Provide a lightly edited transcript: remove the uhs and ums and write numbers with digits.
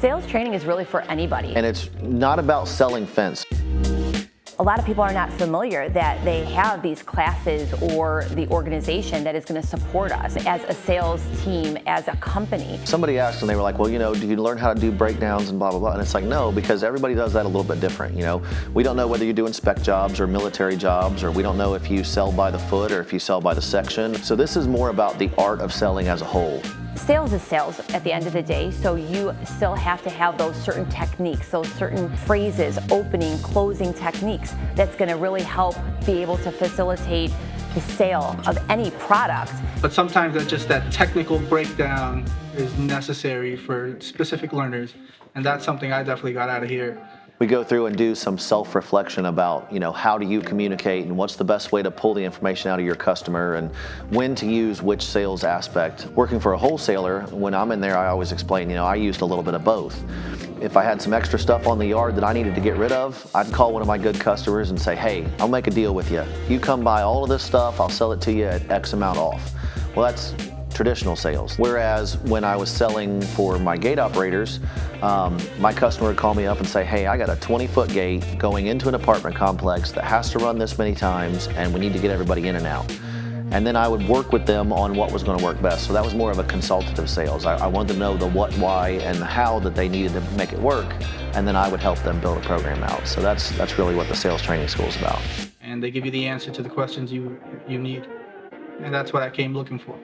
Sales training is really for anybody. And it's not about selling fence. A lot of people are not familiar that they have these classes or the organization that is going to support us as a sales team, as a company. Somebody asked and they were like, well, do you learn how to do breakdowns and blah, blah, blah? And it's like, no, because everybody does that a little bit different. We don't know whether you're doing spec jobs or military jobs, or we don't know if you sell by the foot or if you sell by the section. So this is more about the art of selling as a whole. Sales is sales at the end of the day, so you still have to have those certain techniques, those certain phrases, opening, closing techniques that's going to really help be able to facilitate the sale of any product. But sometimes that technical breakdown is necessary for specific learners, and that's something I definitely got out of here. We go through and do some self-reflection about, how do you communicate and what's the best way to pull the information out of your customer and when to use which sales aspect. Working for a wholesaler, when I'm in there, I always explain, I used a little bit of both. If I had some extra stuff on the yard that I needed to get rid of, I'd call one of my good customers and say, hey, I'll make a deal with you. If you come buy all of this stuff, I'll sell it to you at X amount off. Well, that's traditional sales. Whereas when I was selling for my gate operators, my customer would call me up and say, hey, I got a 20-foot gate going into an apartment complex that has to run this many times and we need to get everybody in and out. And then I would work with them on what was going to work best. So that was more of a consultative sales. I wanted to know the what, why, and the how that they needed to make it work, and then I would help them build a program out. So that's really what the sales training school is about. And they give you the answer to the questions you need. And that's what I came looking for.